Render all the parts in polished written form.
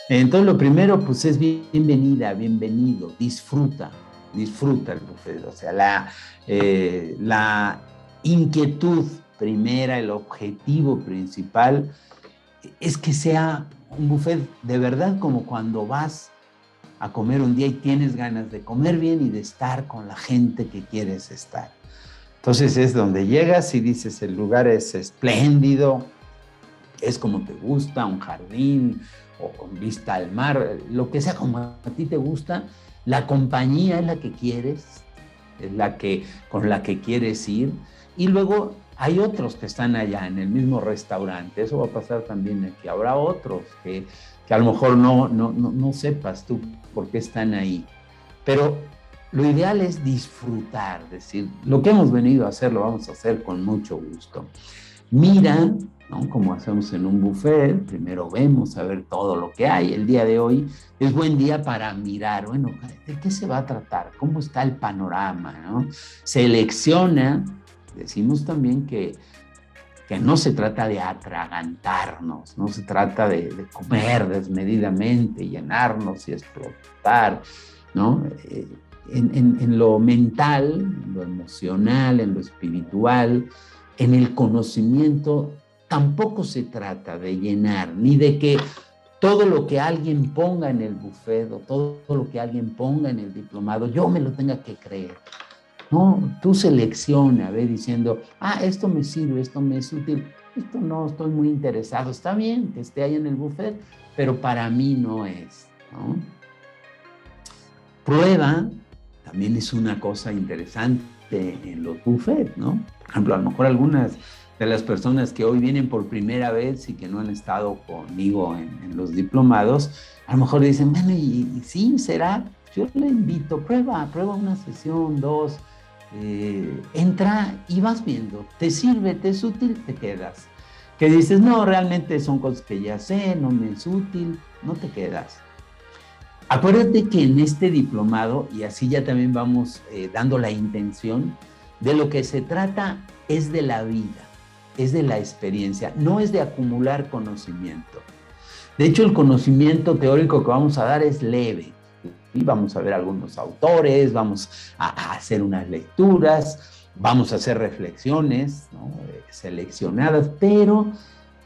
Entonces, lo primero, pues es bienvenida, bienvenido, disfruta el buffet. O sea, la inquietud primera, el objetivo principal es que sea un buffet de verdad como cuando vas a comer un día y tienes ganas de comer bien y de estar con la gente que quieres estar. Entonces es donde llegas y dices, el lugar es espléndido, es como te gusta, un jardín o con vista al mar, lo que sea como a ti te gusta, la compañía es la que quieres, es la que con la que quieres ir, y luego hay otros que están allá en el mismo restaurante. Eso va a pasar también aquí. Habrá otros que a lo mejor no sepas tú por qué están ahí, pero lo ideal es disfrutar, decir, lo que hemos venido a hacer lo vamos a hacer con mucho gusto. Mira, ¿no? Como hacemos en un buffet, primero vemos a ver todo lo que hay. El día de hoy es buen día para mirar, bueno, ¿de qué se va a tratar? ¿Cómo está el panorama? ¿No? Selecciona, decimos también que no se trata de atragantarnos, no se trata de comer desmedidamente, llenarnos y explotar, ¿no? En lo mental, en lo emocional, en lo espiritual, en el conocimiento, tampoco se trata de llenar, ni de que todo lo que alguien ponga en el buffet o todo lo que alguien ponga en el diplomado, yo me lo tenga que creer. No, tú selecciona, ve diciendo, esto me sirve, esto me es útil, esto no, estoy muy interesado. Está bien que esté ahí en el buffet, pero para mí no es, ¿no? Prueba también es una cosa interesante en los buffets, ¿no? Por ejemplo, a lo mejor algunas de las personas que hoy vienen por primera vez y que no han estado conmigo en los diplomados, a lo mejor dicen, bueno, y sí, será, yo le invito, prueba una sesión, dos, entra y vas viendo, te sirve, te es útil, te quedas. Que dices, no, realmente son cosas que ya sé, no me es útil, no te quedas. Acuérdate que en este diplomado, y así ya también vamos dando la intención, de lo que se trata es de la vida, es de la experiencia, no es de acumular conocimiento. De hecho, el conocimiento teórico que vamos a dar es leve. Y vamos a ver algunos autores, vamos a hacer unas lecturas, vamos a hacer reflexiones, ¿no? Seleccionadas, pero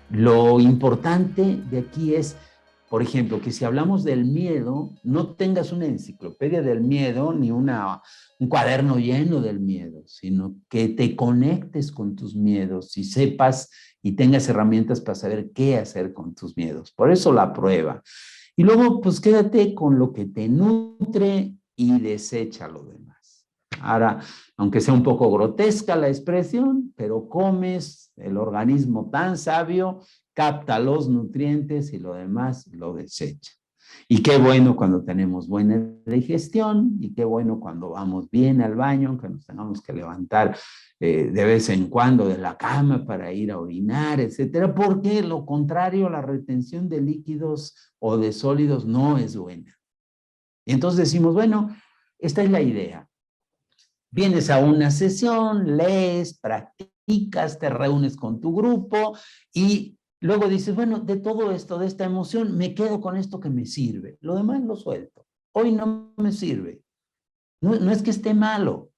lo importante de aquí es, por ejemplo, que si hablamos del miedo, no tengas una enciclopedia del miedo ni un cuaderno lleno del miedo, sino que te conectes con tus miedos y sepas y tengas herramientas para saber qué hacer con tus miedos. Por eso la prueba. Y luego, pues quédate con lo que te nutre y desecha lo demás. Ahora, aunque sea un poco grotesca la expresión, pero comes, el organismo tan sabio capta los nutrientes y lo demás lo desecha. Y qué bueno cuando tenemos buena digestión y qué bueno cuando vamos bien al baño, aunque nos tengamos que levantar de vez en cuando de la cama para ir a orinar, etcétera, porque lo contrario, la retención de líquidos o de sólidos no es buena. Y entonces decimos, bueno, esta es la idea. Vienes a una sesión, lees, practicas, te reúnes con tu grupo y luego dices, bueno, de todo esto, de esta emoción, me quedo con esto que me sirve. Lo demás lo suelto. Hoy no me sirve. No es que esté malo,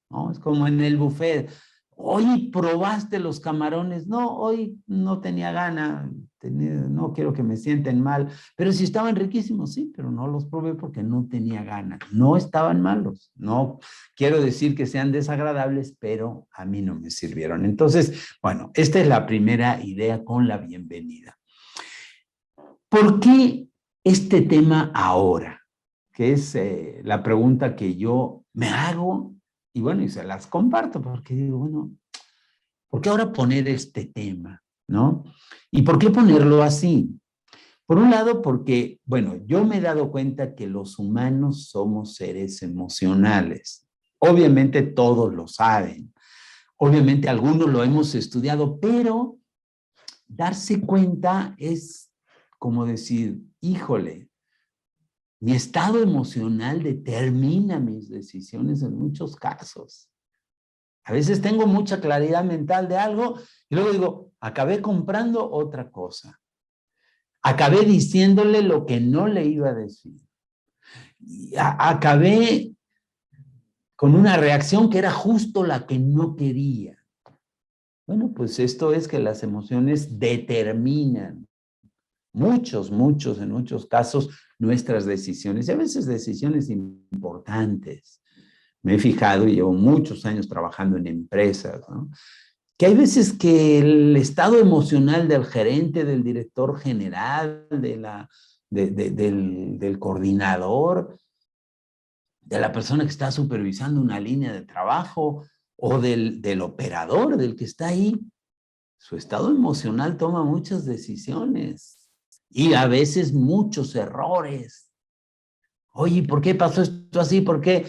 ¿no? Es como en el buffet. Hoy probaste los camarones. No, hoy no tenía gana. No quiero que me sienten mal. Pero si estaban riquísimos, sí, pero no los probé porque no tenía gana. No estaban malos. No quiero decir que sean desagradables, pero a mí no me sirvieron. Entonces, bueno, esta es la primera idea con la bienvenida. ¿Por qué este tema ahora? Que es la pregunta que yo me hago y bueno, y se las comparto porque digo, bueno, ¿por qué ahora poner este tema? ¿No? ¿Y por qué ponerlo así? Por un lado, porque, bueno, yo me he dado cuenta que los humanos somos seres emocionales. Obviamente todos lo saben. Obviamente algunos lo hemos estudiado, pero darse cuenta es como decir, híjole, mi estado emocional determina mis decisiones en muchos casos. A veces tengo mucha claridad mental de algo y luego digo, acabé comprando otra cosa. acabé diciéndole lo que no le iba a decir. Y acabé con una reacción que era justo la que no quería. Bueno, pues esto es que las emociones determinan en muchos casos, nuestras decisiones, y a veces decisiones importantes. Me he fijado y llevo muchos años trabajando en empresas, ¿no? Que hay veces que el estado emocional del gerente, del director general, del coordinador, de la persona que está supervisando una línea de trabajo o del operador, del que está ahí, su estado emocional toma muchas decisiones y a veces muchos errores. Oye, ¿por qué pasó esto así? ¿Por qué?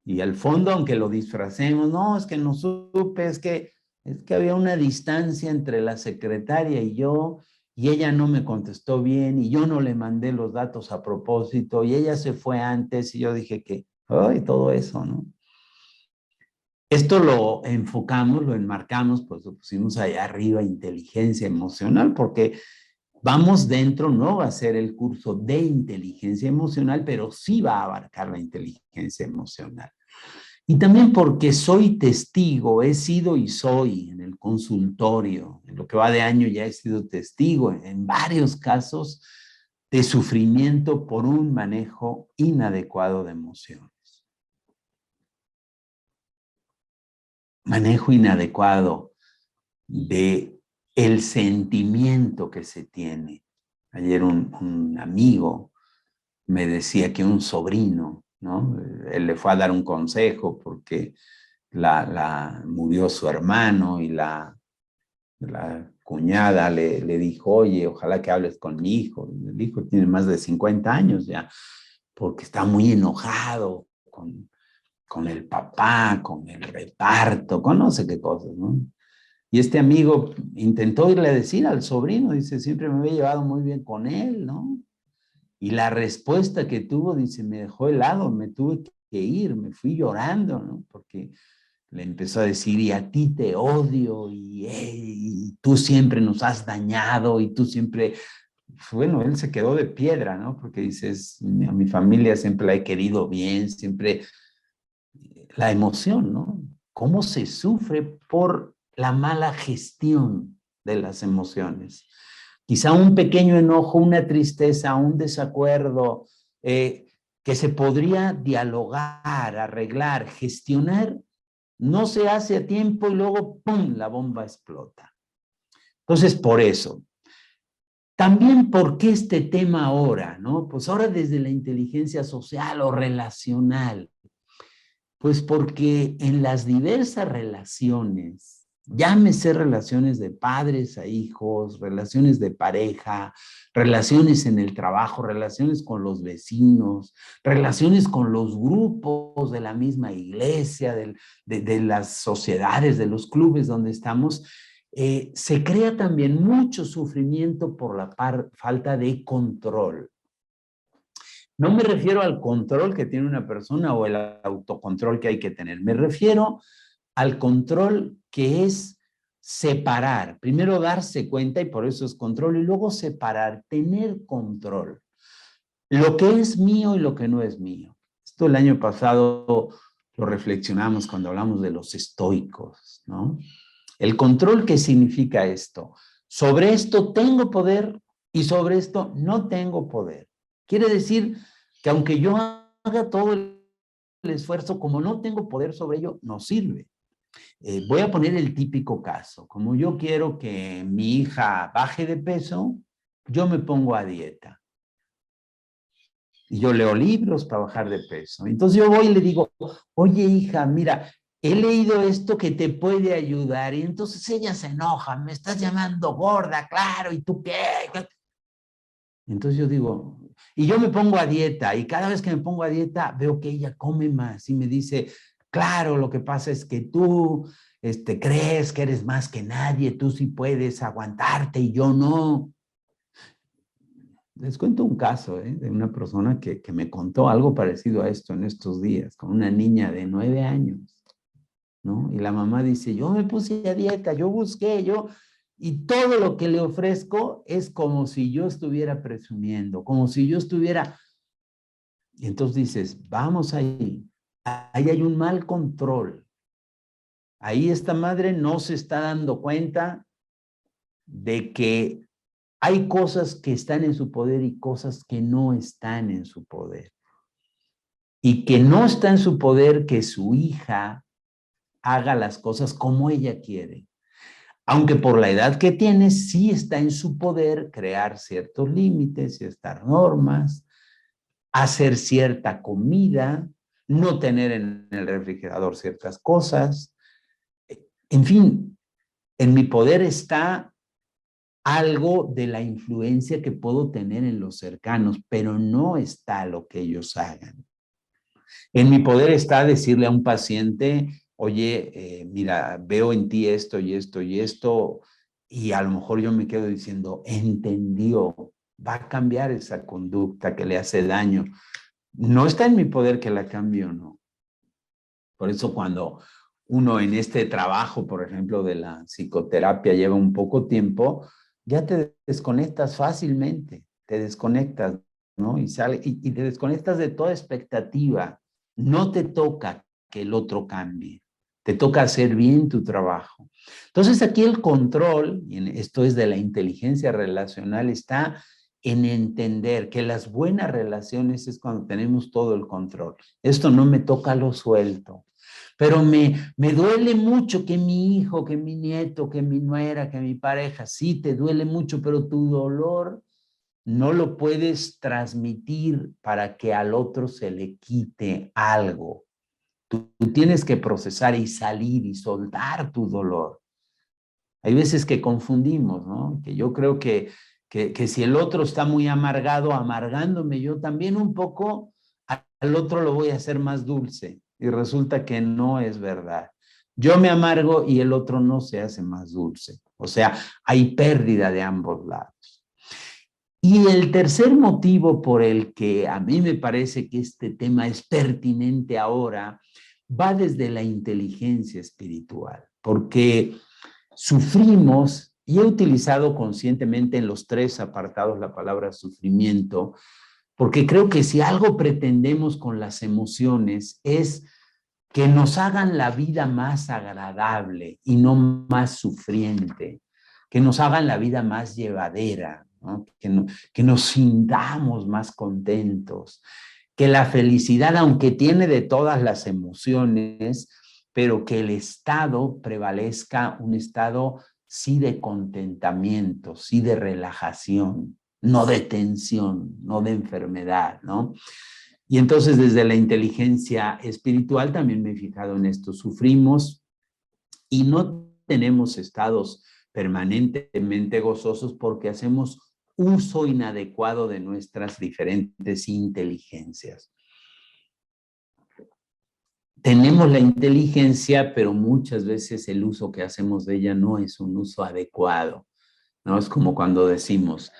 Y al fondo, aunque lo disfracemos, no, es que no supe, es que había una distancia entre la secretaria y yo, y ella no me contestó bien, y yo no le mandé los datos a propósito, y ella se fue antes, y yo dije que, ay, todo eso, ¿no? Esto lo enfocamos, lo enmarcamos, pues lo pusimos allá arriba, inteligencia emocional, porque vamos dentro, no va a ser el curso de inteligencia emocional, pero sí va a abarcar la inteligencia emocional. Y también porque soy testigo, he sido y soy en el consultorio, en lo que va de año ya he sido testigo en varios casos de sufrimiento por un manejo inadecuado de emociones. Manejo inadecuado de el sentimiento que se tiene. Ayer un amigo me decía que un sobrino, ¿no? Él le fue a dar un consejo porque murió su hermano y la cuñada le dijo, oye, ojalá que hables con mi hijo. El hijo tiene más de 50 años ya, porque está muy enojado con el papá, con el reparto, con no sé qué cosas, ¿no? Y este amigo intentó irle a decir al sobrino, dice, siempre me había llevado muy bien con él, ¿no? Y la respuesta que tuvo, dice, me dejó helado, me tuve que ir, me fui llorando, ¿no? Porque le empezó a decir, y a ti te odio, y tú siempre nos has dañado, y tú siempre, bueno, él se quedó de piedra, ¿no? Porque dices, a mi familia siempre la he querido bien, siempre la emoción, ¿no? Cómo se sufre por la mala gestión de las emociones. Quizá un pequeño enojo, una tristeza, un desacuerdo, que se podría dialogar, arreglar, gestionar, no se hace a tiempo y luego, ¡pum!, la bomba explota. Entonces, por eso. También, ¿por qué este tema ahora? ¿No? Pues ahora desde la inteligencia social o relacional. Pues porque en las diversas relaciones, llámese relaciones de padres a hijos, relaciones de pareja, relaciones en el trabajo, relaciones con los vecinos, relaciones con los grupos de la misma iglesia, de las sociedades, de los clubes donde estamos, se crea también mucho sufrimiento por la falta de control. No me refiero al control que tiene una persona o el autocontrol que hay que tener. Me refiero al control que es separar. Primero darse cuenta y por eso es control y luego separar, tener control. Lo que es mío y lo que no es mío. Esto el año pasado lo reflexionamos cuando hablamos de los estoicos, ¿no? El control, ¿qué significa esto? Sobre esto tengo poder y sobre esto no tengo poder. Quiere decir que aunque yo haga todo el esfuerzo, como no tengo poder sobre ello, no sirve. Voy a poner el típico caso. Como yo quiero que mi hija baje de peso, yo me pongo a dieta. Y yo leo libros para bajar de peso. Entonces yo voy y le digo, oye hija, mira, he leído esto que te puede ayudar. Y entonces ella se enoja, me estás llamando gorda, claro, ¿y tú qué? Entonces yo digo, y yo me pongo a dieta, y cada vez que me pongo a dieta veo que ella come más y me dice, claro, lo que pasa es que tú crees que eres más que nadie, tú sí puedes aguantarte y yo no. Les cuento un caso de una persona que me contó algo parecido a esto en estos días, con una niña de 9 años, ¿no? Y la mamá dice, yo me puse a dieta, yo busqué, Y todo lo que le ofrezco es como si yo estuviera presumiendo, como si yo estuviera... Y entonces dices, vamos ahí hay un mal control. Ahí esta madre no se está dando cuenta de que hay cosas que están en su poder y cosas que no están en su poder. Y que no está en su poder que su hija haga las cosas como ella quiere. Aunque por la edad que tiene, sí está en su poder crear ciertos límites, ciertas normas, hacer cierta comida, no tener en el refrigerador ciertas cosas. En fin, en mi poder está algo de la influencia que puedo tener en los cercanos, pero no está lo que ellos hagan. En mi poder está decirle a un paciente, oye, mira, veo en ti esto y esto y esto, y a lo mejor yo me quedo diciendo, entendió, va a cambiar esa conducta que le hace daño. No está en mi poder que la cambie o no. Por eso cuando uno en este trabajo, por ejemplo, de la psicoterapia lleva un poco tiempo, ya te desconectas fácilmente, te desconectas, ¿no? Y te desconectas de toda expectativa. No te toca que el otro cambie, te toca hacer bien tu trabajo. Entonces aquí el control, y esto es de la inteligencia relacional, está en entender que las buenas relaciones es cuando tenemos todo el control. Esto no me toca, lo suelto. Pero me duele mucho que mi hijo, que mi nieto, que mi nuera, que mi pareja, sí, te duele mucho, pero tu dolor no lo puedes transmitir para que al otro se le quite algo. Tú tienes que procesar y salir y soltar tu dolor. Hay veces que confundimos, ¿no? Que yo creo que si el otro está muy amargado, amargándome yo también un poco, al otro lo voy a hacer más dulce. Y resulta que no es verdad. Yo me amargo y el otro no se hace más dulce. O sea, hay pérdida de ambos lados. Y el tercer motivo por el que a mí me parece que este tema es pertinente ahora va desde la inteligencia espiritual, porque sufrimos, y he utilizado conscientemente en los tres apartados la palabra sufrimiento, porque creo que si algo pretendemos con las emociones es que nos hagan la vida más agradable y no más sufriente, que nos hagan la vida más llevadera, ¿no? Que nos sintamos más contentos, que la felicidad, aunque tiene de todas las emociones, pero que el estado prevalezca un estado sí de contentamiento, sí de relajación, no de tensión, no de enfermedad, ¿no? Y entonces desde la inteligencia espiritual también me he fijado en esto, sufrimos y no tenemos estados permanentemente gozosos porque hacemos uso inadecuado de nuestras diferentes inteligencias. Tenemos la inteligencia, pero muchas veces el uso que hacemos de ella no es un uso adecuado, ¿no? Es como cuando decimos,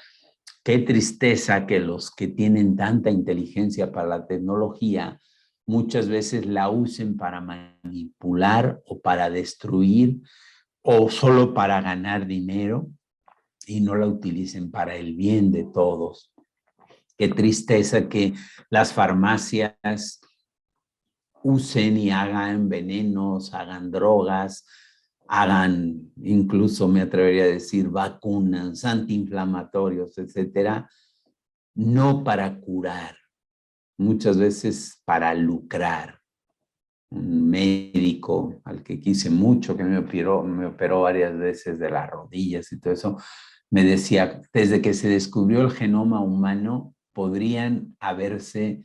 qué tristeza que los que tienen tanta inteligencia para la tecnología muchas veces la usen para manipular o para destruir o solo para ganar dinero y no la utilicen para el bien de todos. Qué tristeza que las farmacias usen y hagan venenos, hagan drogas, hagan, incluso me atrevería a decir, vacunas, antiinflamatorios, etcétera, no para curar, muchas veces para lucrar. Un médico al que quise mucho, que me operó varias veces de las rodillas y todo eso, me decía, desde que se descubrió el genoma humano, podrían haberse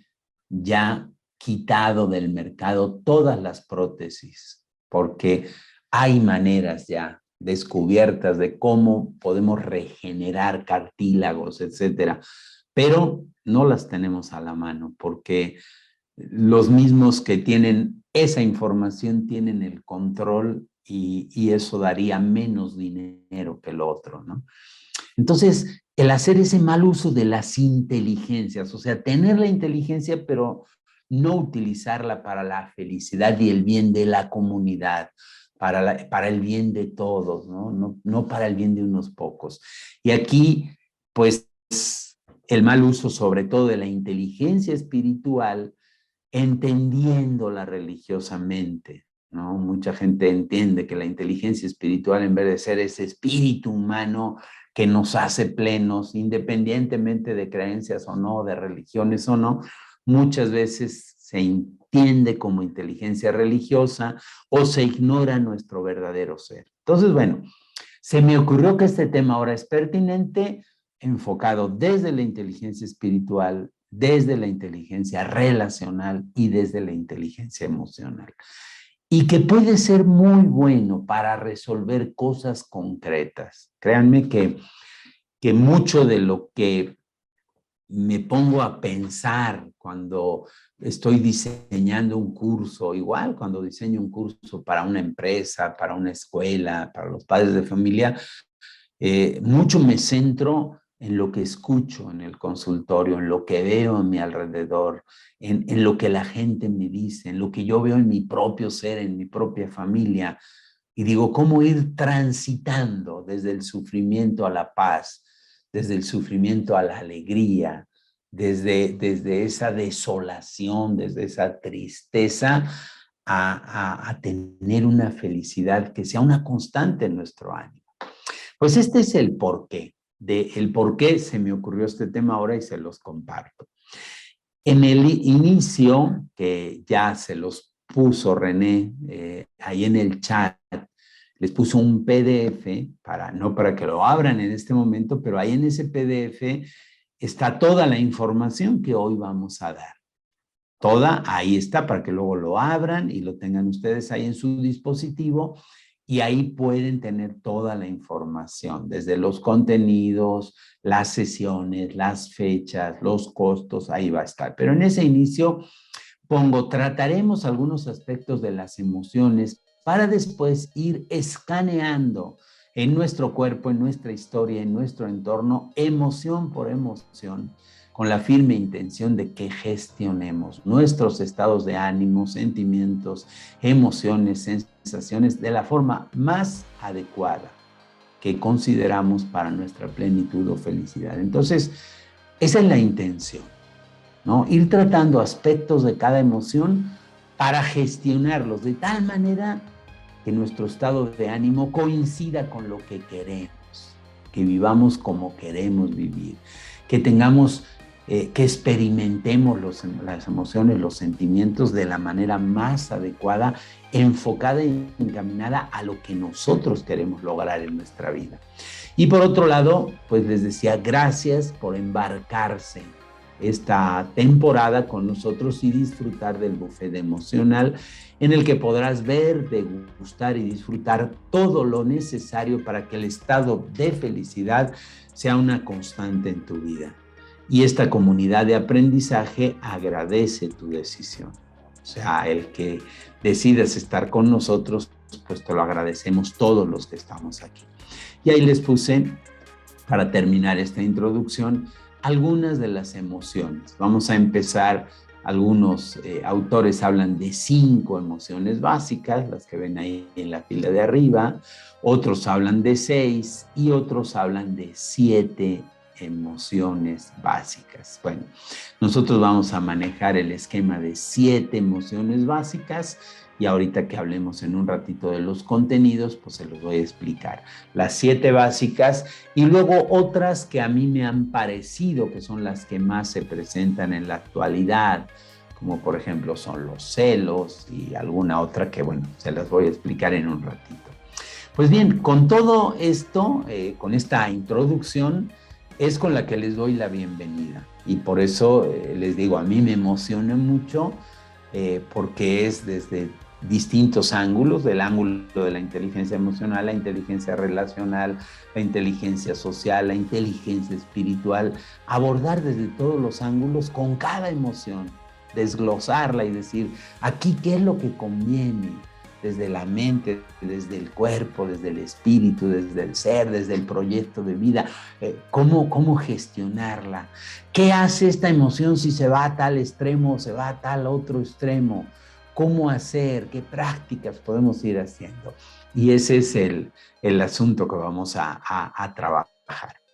ya quitado del mercado todas las prótesis, porque hay maneras ya descubiertas de cómo podemos regenerar cartílagos, etcétera, pero no las tenemos a la mano, porque los mismos que tienen esa información tienen el control y eso daría menos dinero que lo otro, ¿no? Entonces, el hacer ese mal uso de las inteligencias, o sea, tener la inteligencia, pero no utilizarla para la felicidad y el bien de la comunidad, para el bien de todos, ¿no? No para el bien de unos pocos. Y aquí, pues, el mal uso sobre todo de la inteligencia espiritual, entendiéndola religiosamente, ¿no? Mucha gente entiende que la inteligencia espiritual, en vez de ser ese espíritu humano que nos hace plenos, independientemente de creencias o no, de religiones o no, muchas veces se entiende como inteligencia religiosa o se ignora nuestro verdadero ser. Entonces, bueno, se me ocurrió que este tema ahora es pertinente, enfocado desde la inteligencia espiritual, desde la inteligencia relacional y desde la inteligencia emocional. Y que puede ser muy bueno para resolver cosas concretas. Créanme que mucho de lo que me pongo a pensar cuando estoy diseñando un curso, igual cuando diseño un curso para una empresa, para una escuela, para los padres de familia, mucho me centro en lo que escucho en el consultorio, en lo que veo a mi alrededor, en lo que la gente me dice, en lo que yo veo en mi propio ser, en mi propia familia. Y digo, ¿cómo ir transitando desde el sufrimiento a la paz, desde el sufrimiento a la alegría, desde esa desolación, desde esa tristeza, a tener una felicidad que sea una constante en nuestro ánimo? Pues este es el porqué. El por qué se me ocurrió este tema ahora y se los comparto. En el inicio, que ya se los puso René ahí en el chat, les puso un PDF, no para que lo abran en este momento, pero ahí en ese PDF está toda la información que hoy vamos a dar. Toda ahí está para que luego lo abran y lo tengan ustedes ahí en su dispositivo y ahí pueden tener toda la información, desde los contenidos, las sesiones, las fechas, los costos, ahí va a estar. Pero en ese inicio trataremos algunos aspectos de las emociones para después ir escaneando en nuestro cuerpo, en nuestra historia, en nuestro entorno, emoción por emoción, con la firme intención de que gestionemos nuestros estados de ánimo, sentimientos, emociones, sensaciones de la forma más adecuada que consideramos para nuestra plenitud o felicidad. Entonces, esa es la intención, ¿no? Ir tratando aspectos de cada emoción para gestionarlos de tal manera que nuestro estado de ánimo coincida con lo que queremos, que vivamos como queremos vivir, que tengamos, que experimentemos las emociones, los sentimientos de la manera más adecuada, enfocada y encaminada a lo que nosotros queremos lograr en nuestra vida. Y por otro lado, pues les decía, gracias por embarcarse esta temporada con nosotros y disfrutar del buffet emocional, en el que podrás ver, degustar y disfrutar todo lo necesario para que el estado de felicidad sea una constante en tu vida. Y esta comunidad de aprendizaje agradece tu decisión. O sea, el que decidas estar con nosotros, pues te lo agradecemos todos los que estamos aquí. Y ahí les puse, para terminar esta introducción, algunas de las emociones. Vamos a empezar. Algunos autores hablan de 5 emociones básicas, las que ven ahí en la fila de arriba. Otros hablan de 6 y otros hablan de 7 emociones básicas. Bueno, nosotros vamos a manejar el esquema de 7 emociones básicas y ahorita que hablemos en un ratito de los contenidos, pues se los voy a explicar. Las 7 básicas y luego otras que a mí me han parecido que son las que más se presentan en la actualidad, como por ejemplo son los celos y alguna otra que, bueno, se las voy a explicar en un ratito. Pues bien, con todo esto, con esta introducción, es con la que les doy la bienvenida. Y por eso les digo, a mí me emociona mucho porque es desde distintos ángulos, del ángulo de la inteligencia emocional, la inteligencia relacional, la inteligencia social, la inteligencia espiritual, abordar desde todos los ángulos con cada emoción, desglosarla y decir, aquí qué es lo que conviene, desde la mente, desde el cuerpo, desde el espíritu, desde el ser, desde el proyecto de vida, cómo gestionarla. ¿Qué hace esta emoción si se va a tal extremo o se va a tal otro extremo? cómo hacer, qué prácticas podemos ir haciendo. Y ese es el asunto que vamos a trabajar.